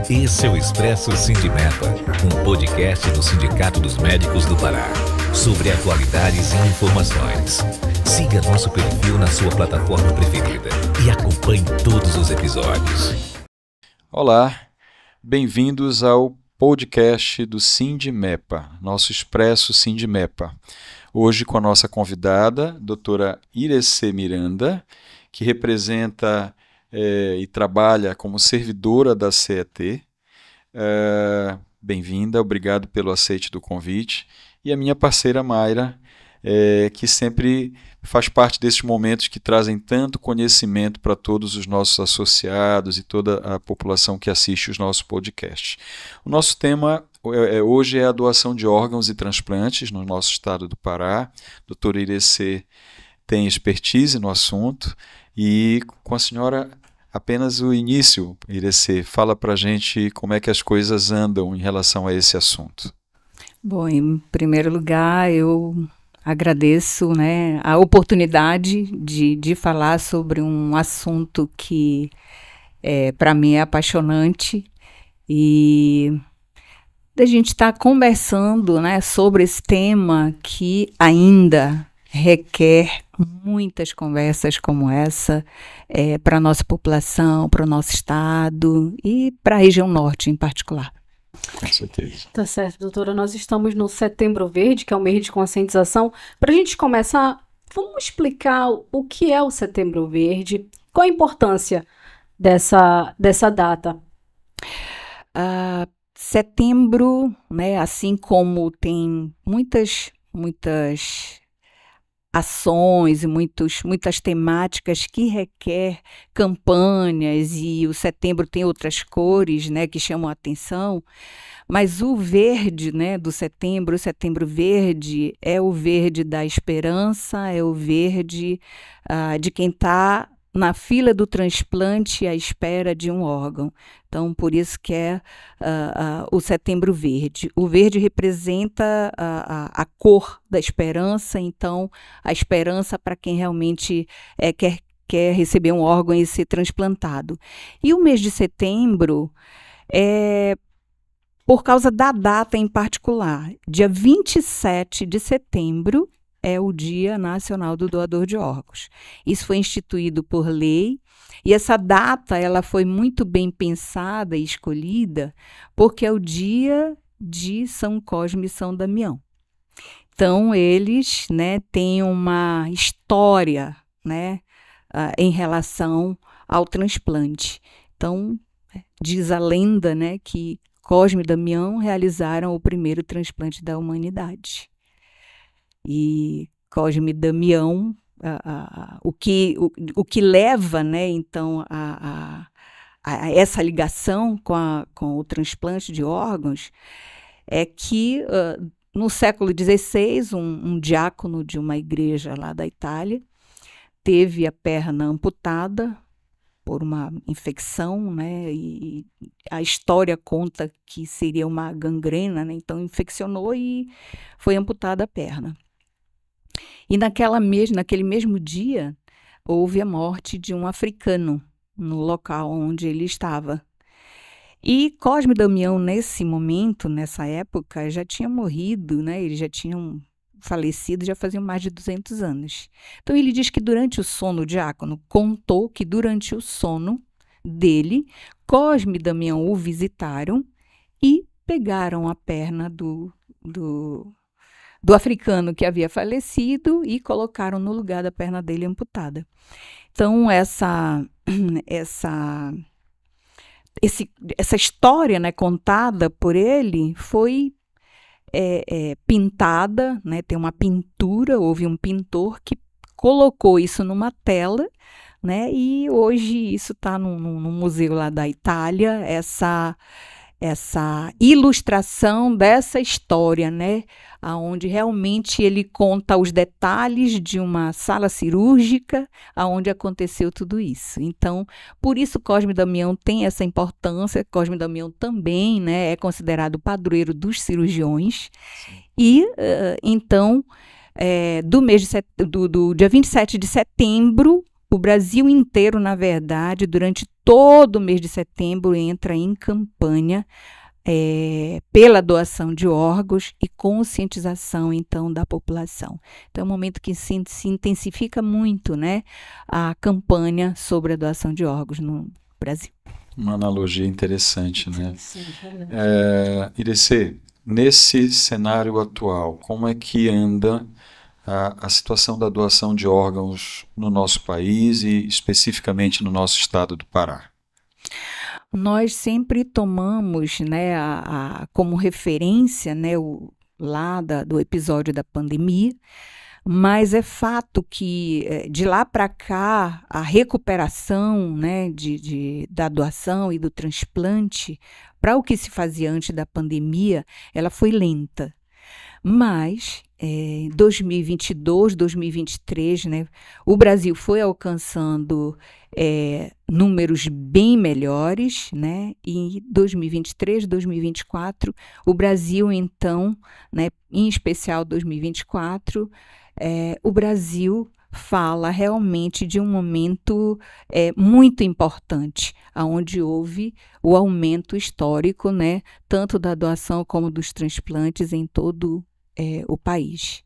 Esse é o Expresso Sindimepa, um podcast do Sindicato dos Médicos do Pará, sobre atualidades e informações. Siga nosso perfil na sua plataforma preferida e acompanhe todos os episódios. Olá, bem-vindos ao podcast do Sindimepa, nosso Expresso Sindimepa. Hoje com a nossa convidada, doutora Irecê Miranda, que representa e trabalha como servidora da CET. Bem-vinda, obrigado pelo aceite do convite. E a minha parceira Mayra, que sempre faz parte desses momentos que trazem tanto conhecimento para todos os nossos associados e toda a população que assiste os nossos podcasts. O nosso tema hoje é a doação de órgãos e transplantes no nosso estado do Pará. A doutora Irecê tem expertise no assunto e com a senhora apenas o início, Irecê, fala para a gente como é que as coisas andam em relação a esse assunto. Bom, em primeiro lugar, eu agradeço, a oportunidade de falar sobre um assunto que, para mim, é apaixonante e a gente está conversando, sobre esse tema que ainda requer muitas conversas como essa para a nossa população, para o nosso estado e para a região norte em particular. Com certeza. Tá certo, doutora. Nós estamos no Setembro Verde, que é o mês de conscientização. Para a gente começar, vamos explicar o que é o Setembro Verde, qual a importância dessa data? Setembro, assim como tem muitas ações e muitas temáticas que requer campanhas, e o setembro tem outras cores, que chamam a atenção, mas o verde, do setembro, o Setembro Verde, é o verde da esperança, é o verde de quem está na fila do transplante à espera de um órgão. Então, por isso que é o Setembro Verde. O verde representa a cor da esperança, então a esperança para quem realmente quer receber um órgão e ser transplantado. E o mês de setembro é por causa da data em particular. Dia 27 de setembro é o Dia Nacional do Doador de Órgãos. Isso foi instituído por lei e essa data ela foi muito bem pensada e escolhida porque é o dia de São Cosme e São Damião. Então, eles têm uma história em relação ao transplante. Então, diz a lenda que Cosme e Damião realizaram o primeiro transplante da humanidade. E Cosme e Damião, o que leva, então, a essa ligação com o transplante de órgãos é que, no século XVI, um diácono de uma igreja lá da Itália teve a perna amputada por uma infecção, e a história conta que seria uma gangrena, então infeccionou e foi amputada a perna. E naquele mesmo dia, houve a morte de um africano no local onde ele estava. E Cosme e Damião, nesse momento, nessa época, já tinha morrido, eles já tinham falecido, já faziam mais de 200 anos. Então, ele diz que durante o sono, o diácono contou que durante o sono dele, Cosme e Damião o visitaram e pegaram a perna do africano que havia falecido e colocaram no lugar da perna dele amputada. Então, essa história contada por ele foi pintada, tem uma pintura, houve um pintor que colocou isso numa tela, e hoje isso está no museu lá da Itália, essa ilustração dessa história, aonde realmente ele conta os detalhes de uma sala cirúrgica aonde aconteceu tudo isso. Então, por isso Cosme e Damião tem essa importância. Cosme e Damião também, é considerado o padroeiro dos cirurgiões. Sim. E, então, do dia 27 de setembro, o Brasil inteiro, na verdade, durante todo o mês de setembro, entra em campanha pela doação de órgãos e conscientização, então, da população. Então, é um momento que se intensifica muito, né, a campanha sobre a doação de órgãos no Brasil. Uma analogia interessante, né? Sim, Irecê, nesse cenário atual, como é que anda a situação da doação de órgãos no nosso país e especificamente no nosso estado do Pará? Nós sempre tomamos, né, como referência, né, do episódio da pandemia, mas é fato que de lá para cá a recuperação, né, da doação e do transplante para o que se fazia antes da pandemia, ela foi lenta. Mas em 2022, 2023, né, o Brasil foi alcançando números bem melhores, né, e em 2023, 2024, o Brasil, então, né, em especial 2024, o Brasil fala realmente de um momento muito importante, onde houve o aumento histórico, né, tanto da doação como dos transplantes em todo o país.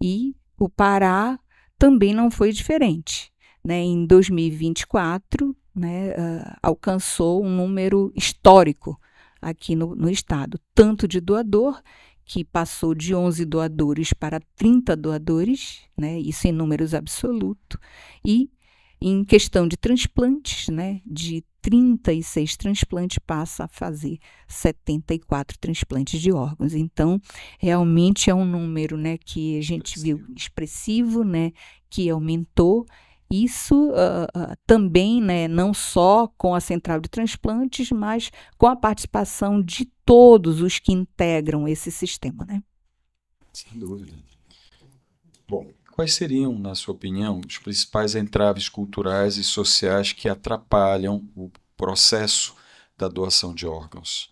E o Pará também não foi diferente, né? Em 2024, né, alcançou um número histórico aqui no estado, tanto de doador, que passou de 11 doadores para 30 doadores, né, isso em números absolutos, e em questão de transplantes, né, de 36 transplantes passa a fazer 74 transplantes de órgãos. Então, realmente é um número, né, que a gente viu expressivo, né, que aumentou. Isso também, né, não só com a central de transplantes, mas com a participação de todos os que integram esse sistema, né? Sem dúvida. Bom, quais seriam, na sua opinião, os principais entraves culturais e sociais que atrapalham o processo da doação de órgãos?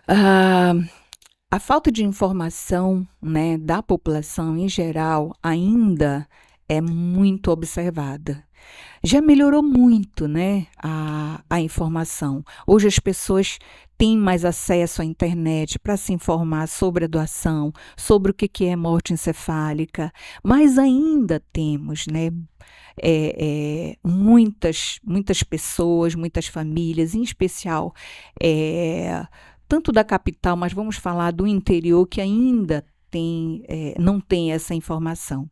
A falta de informação, né, da população em geral ainda é muito observada. Já melhorou muito, né, a informação. Hoje as pessoas têm mais acesso à internet para se informar sobre a doação, sobre o que é morte encefálica, mas ainda temos, né, muitas pessoas, muitas famílias, em especial tanto da capital, mas vamos falar do interior, que ainda não tem essa informação.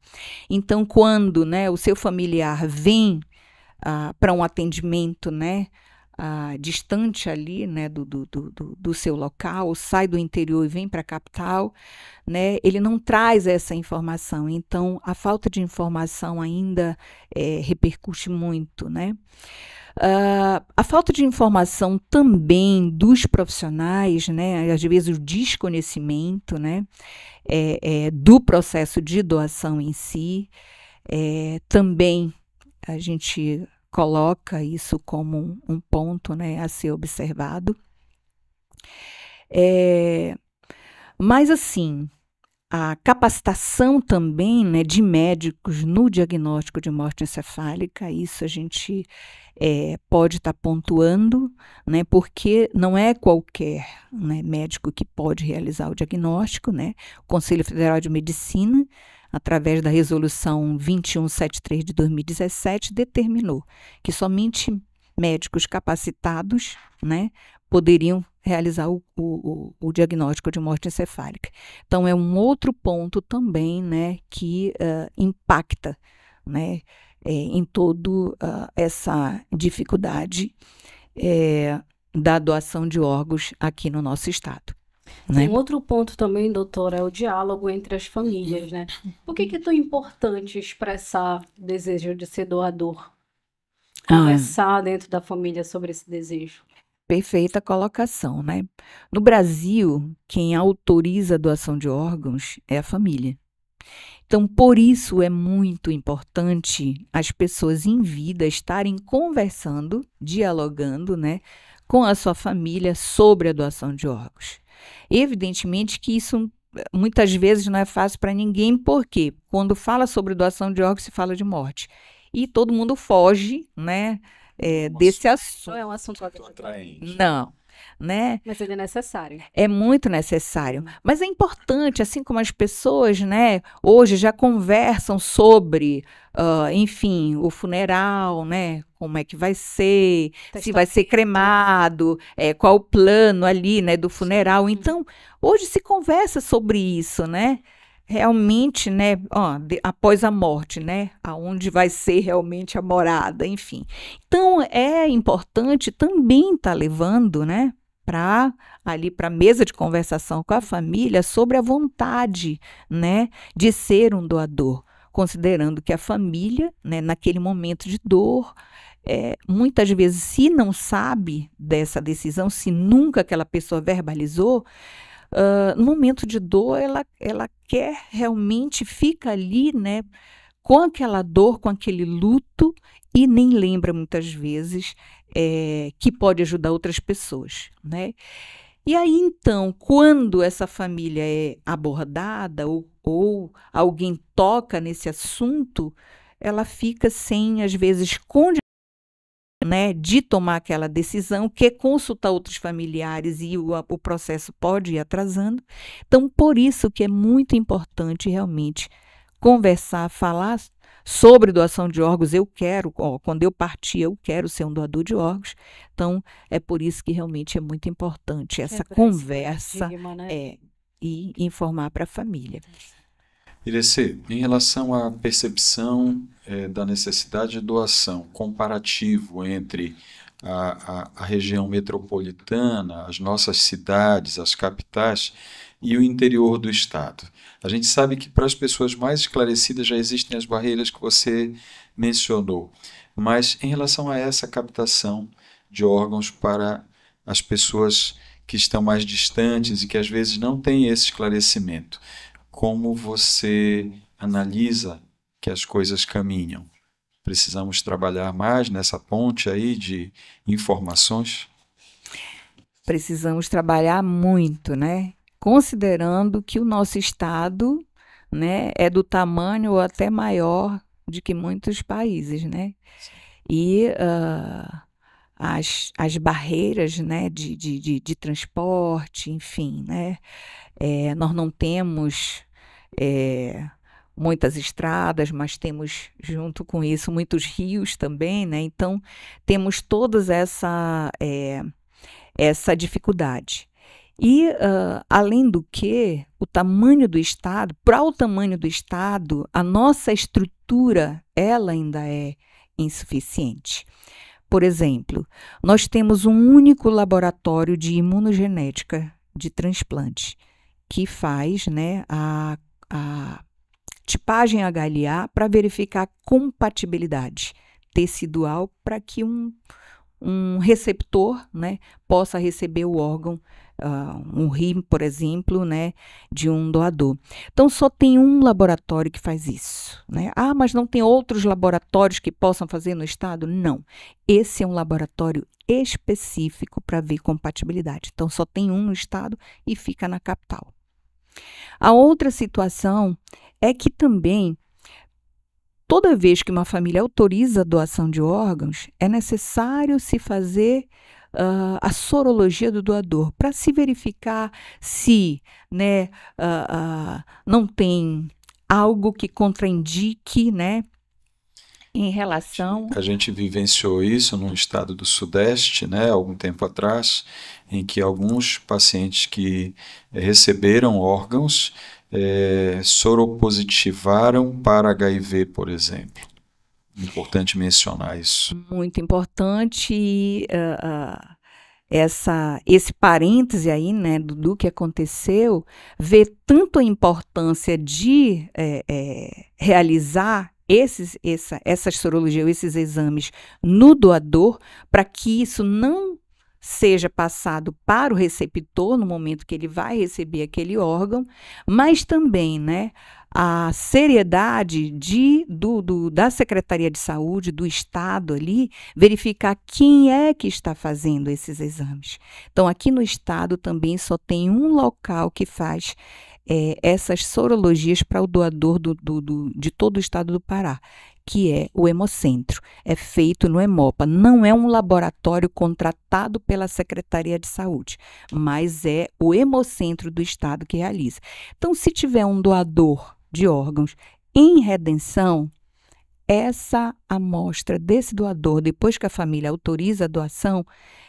Então, quando, né, o seu familiar vem para um atendimento, né, distante ali, né, do seu local, sai do interior e vem para a capital, né, ele não traz essa informação. Então, a falta de informação ainda repercute muito, né? A falta de informação também dos profissionais, né, às vezes o desconhecimento, né, do processo de doação em si, também a gente coloca isso como um ponto, né, a ser observado. Mas assim, a capacitação também, né, de médicos no diagnóstico de morte encefálica, isso a gente pode estar pontuando, né, porque não é qualquer, né, médico que pode realizar o diagnóstico, né? O Conselho Federal de Medicina, através da resolução 2173 de 2017, determinou que somente médicos capacitados, né, poderiam realizar o diagnóstico de morte encefálica. Então, é um outro ponto também, né, que impacta, né, em toda essa dificuldade da doação de órgãos aqui no nosso estado. Né? Um outro ponto também, doutora, é o diálogo entre as famílias, né? Por que é tão importante expressar o desejo de ser doador? Conversar dentro da família sobre esse desejo. Perfeita colocação, né? No Brasil, quem autoriza a doação de órgãos é a família. Então, por isso é muito importante as pessoas em vida estarem conversando, dialogando, né, com a sua família sobre a doação de órgãos. Evidentemente que isso muitas vezes não é fácil para ninguém, porque quando fala sobre doação de órgãos se fala de morte. e todo mundo foge, né, desse assunto. Não é um assunto atraente. Não, né? Mas ele é necessário. É muito necessário. Mas é importante, assim como as pessoas, né, hoje já conversam sobre, enfim, o funeral, né? Como é que vai ser, se vai ser cremado, qual o plano ali, né, do funeral. Então, hoje se conversa sobre isso, né? Realmente, né, após a morte, né, aonde vai ser realmente a morada, enfim. Então, é importante também estar levando, né, para a mesa de conversação com a família sobre a vontade, né, de ser um doador, considerando que a família, né, naquele momento de dor, muitas vezes, se não sabe dessa decisão, se nunca aquela pessoa verbalizou, no momento de dor, ela quer realmente, fica ali, né, com aquela dor, com aquele luto, e nem lembra muitas vezes que pode ajudar outras pessoas, né? E aí, então, quando essa família é abordada ou alguém toca nesse assunto, ela fica sem, às vezes, condição, né, de tomar aquela decisão, quer consultar outros familiares e o processo pode ir atrasando. Então, por isso que é muito importante realmente conversar, falar sobre doação de órgãos. Eu quero, quando eu partir, eu quero ser um doador de órgãos. Então, é por isso que realmente é muito importante essa conversa, e informar para a família. Irecê, em relação à percepção da necessidade de doação, comparativo entre a região metropolitana, as nossas cidades, as capitais e o interior do estado. A gente sabe que para as pessoas mais esclarecidas já existem as barreiras que você mencionou, mas em relação a essa captação de órgãos para as pessoas que estão mais distantes e que às vezes não têm esse esclarecimento, como você analisa que as coisas caminham? Precisamos trabalhar mais nessa ponte aí de informações? Precisamos trabalhar muito, né? Considerando que o nosso estado, né, é do tamanho ou até maior de que muitos países, né? E as barreiras, né, de transporte, enfim, né? Nós não temos muitas estradas, mas temos, junto com isso, muitos rios também, né? Então, temos toda essa dificuldade. E, além do que, o tamanho do estado, para o tamanho do estado, a nossa estrutura, ela ainda é insuficiente. Por exemplo, nós temos um único laboratório de imunogenética de transplante, que faz, né, a tipagem HLA para verificar a compatibilidade tecidual para que um receptor, né, possa receber o órgão, um rim, por exemplo, né, de um doador. Então, só tem um laboratório que faz isso, né? Mas não tem outros laboratórios que possam fazer no estado? Não. Esse é um laboratório específico para ver compatibilidade. Então, só tem um no estado e fica na capital. A outra situação é que também, toda vez que uma família autoriza a doação de órgãos, é necessário se fazer a sorologia do doador, para se verificar se, né, não tem algo que contraindique, né, em relação... A gente vivenciou isso no estado do Sudeste, né, algum tempo atrás, em que alguns pacientes que receberam órgãos soropositivaram para HIV, por exemplo. Importante mencionar isso. Muito importante. Esse parêntese aí, né, do que aconteceu, vê tanto a importância de realizar essas sorologias, esses exames no doador, para que isso não seja passado para o receptor no momento que ele vai receber aquele órgão, mas também, né, a seriedade da Secretaria de Saúde, do Estado ali, verificar quem é que está fazendo esses exames. Então, aqui no Estado também só tem um local que faz essas sorologias para o doador de todo o Estado do Pará, que é o Hemocentro. É feito no Hemopa. Não é um laboratório contratado pela Secretaria de Saúde, mas é o Hemocentro do Estado que realiza. Então, se tiver um doador de órgãos em redenção, essa amostra desse doador, depois que a família autoriza a doação,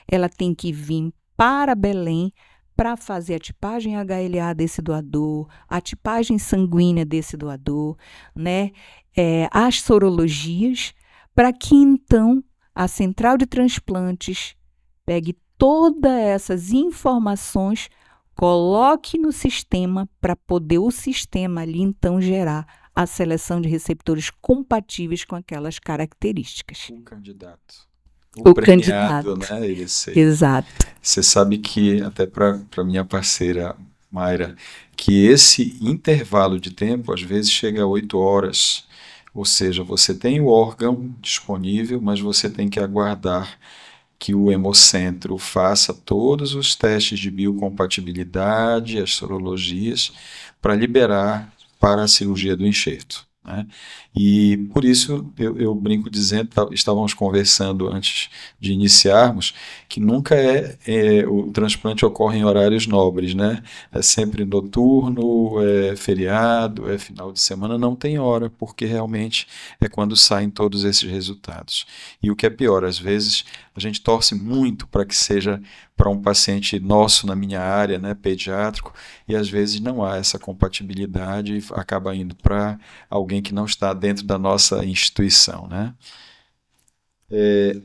ela tem que vir para Belém para fazer a tipagem HLA desse doador, a tipagem sanguínea desse doador, né? As sorologias, para que então a central de transplantes pegue todas essas informações, coloque no sistema para poder o sistema ali então gerar a seleção de receptores compatíveis com aquelas características. O candidato. O candidato, né? Exato. Você sabe que, até para minha parceira Mayra, que esse intervalo de tempo às vezes chega a 8 horas. Ou seja, você tem o órgão disponível, mas você tem que aguardar que o Hemocentro faça todos os testes de biocompatibilidade, as sorologias, para liberar para a cirurgia do enxerto, né? E por isso eu brinco dizendo, estávamos conversando antes de iniciarmos, que nunca o transplante ocorre em horários nobres, né? É sempre noturno, é feriado, é final de semana, não tem hora, porque realmente é quando saem todos esses resultados. E o que é pior, às vezes a gente torce muito para que seja para um paciente nosso na minha área, né, pediátrico, e às vezes não há essa compatibilidade e acaba indo para alguém que não está dentro da nossa instituição, né?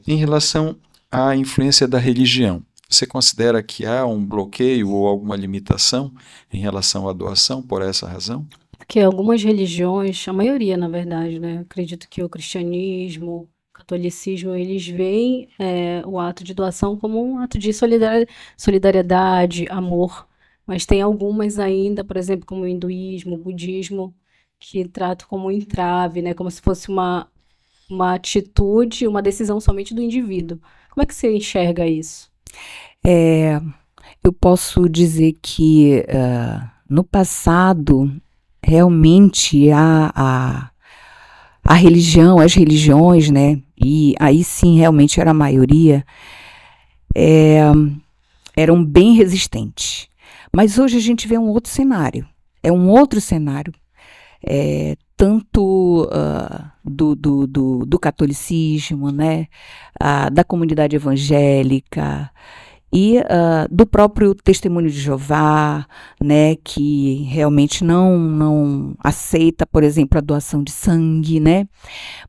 Em relação à influência da religião, você considera que há um bloqueio ou alguma limitação em relação à doação por essa razão? Porque algumas religiões, a maioria na verdade, né, acredito que o cristianismo, o catolicismo, eles veem o ato de doação como um ato de solidariedade, amor, mas tem algumas ainda, por exemplo, como o hinduísmo, o budismo, que tratam como um entrave, né, como se fosse uma atitude, uma decisão somente do indivíduo. Como é que você enxerga isso? Eu posso dizer que no passado, realmente a religião, as religiões, né, e aí sim realmente era a maioria, eram bem resistentes. Mas hoje a gente vê um outro cenário. É um outro cenário. Tanto do catolicismo, né, da comunidade evangélica e do próprio Testemunho de Jeová, né, que realmente não aceita, por exemplo, a doação de sangue, né?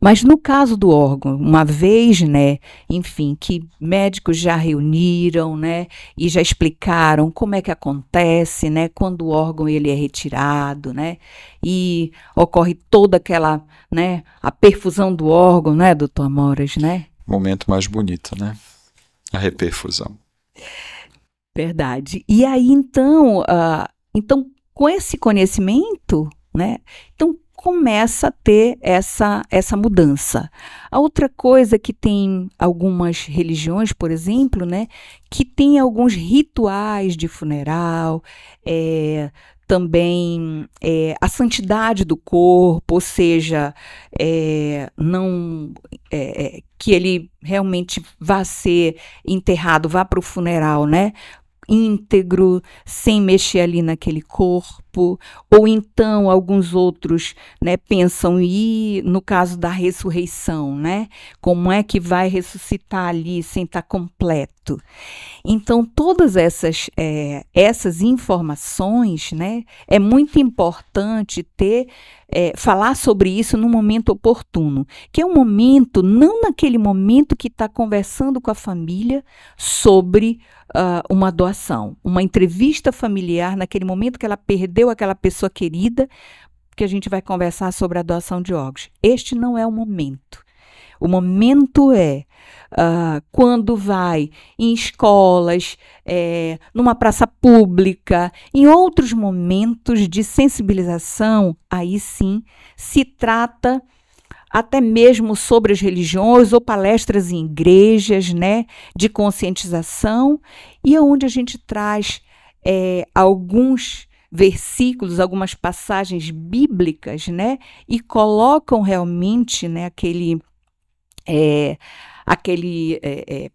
Mas no caso do órgão, uma vez, né, enfim, que médicos já reuniram, né, e já explicaram como é que acontece, né, quando o órgão ele é retirado, né, e ocorre toda aquela, né, a perfusão do órgão, né, doutor Amoras, né? Momento mais bonito, né? A reperfusão. Verdade. E aí, então, com esse conhecimento, né, então começa a ter essa mudança. A outra coisa que tem algumas religiões, por exemplo, né, que tem alguns rituais de funeral, também a santidade do corpo, ou seja, que ele realmente vá ser enterrado, vá para o funeral, né, íntegro, sem mexer ali naquele corpo, ou então alguns outros, né, pensam no caso da ressurreição, né, como é que vai ressuscitar ali sem estar completo. Então todas essas informações, né, é muito importante falar sobre isso no momento oportuno, que é um momento, não naquele momento que está conversando com a família sobre uma doação, uma entrevista familiar, naquele momento que ela perdeu aquela pessoa querida, que a gente vai conversar sobre a doação de órgãos. Este não é o momento. O momento quando vai em escolas, numa praça pública, em outros momentos de sensibilização, aí sim se trata até mesmo sobre as religiões ou palestras em igrejas, né, de conscientização, e onde a gente traz alguns versículos, algumas passagens bíblicas, né, e colocam realmente, né, aquele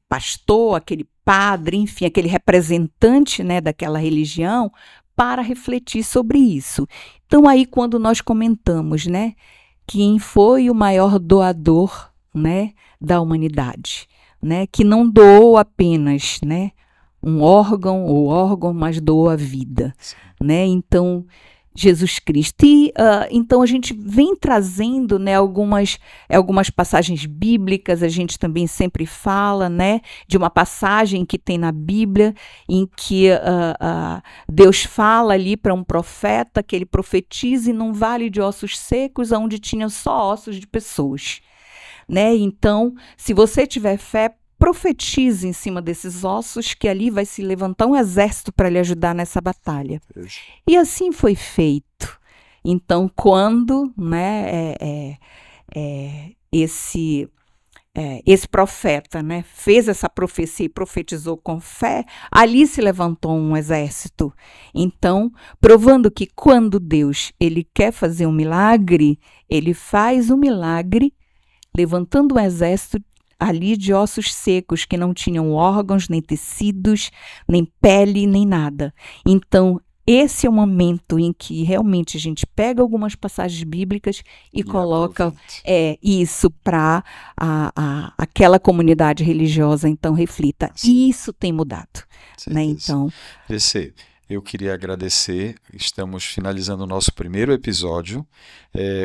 pastor, aquele padre, enfim, aquele representante, né, daquela religião, para refletir sobre isso. Então, aí, quando nós comentamos, né, quem foi o maior doador, né, da humanidade, né, que não doou apenas, né, um órgão, mas doou a vida, né? Então, Jesus Cristo. E então a gente vem trazendo, né, algumas passagens bíblicas. A gente também sempre fala, né, de uma passagem que tem na Bíblia em que Deus fala ali para um profeta que ele profetize num vale de ossos secos onde tinham só ossos de pessoas, né? Então, se você tiver fé, profetize em cima desses ossos que ali vai se levantar um exército para lhe ajudar nessa batalha. E assim foi feito. Então, quando, né, esse profeta, né, fez essa profecia e profetizou com fé, ali se levantou um exército. Então, provando que quando Deus ele quer fazer um milagre, ele faz um milagre levantando um exército ali de ossos secos, que não tinham órgãos, nem tecidos, nem pele, nem nada. Então, esse é o momento em que realmente a gente pega algumas passagens bíblicas e coloca isso para aquela comunidade religiosa, então reflita. Sim. Isso tem mudado. Né? Então, eu queria agradecer, estamos finalizando o nosso primeiro episódio.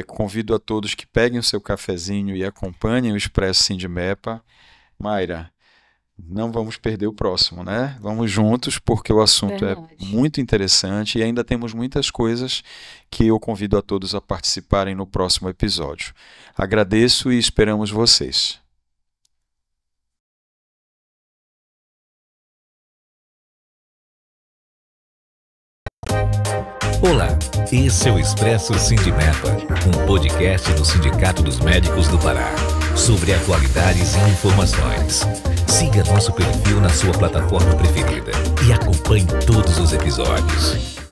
Convido a todos que peguem o seu cafezinho e acompanhem o Expresso Sindimepa. Mayra, não vamos perder o próximo, né? Vamos juntos, porque o assunto é muito interessante e ainda temos muitas coisas que eu convido a todos a participarem no próximo episódio. Agradeço e esperamos vocês. Olá, esse é o Expresso Sindimepa, um podcast do Sindicato dos Médicos do Pará, sobre atualidades e informações. Siga nosso perfil na sua plataforma preferida e acompanhe todos os episódios.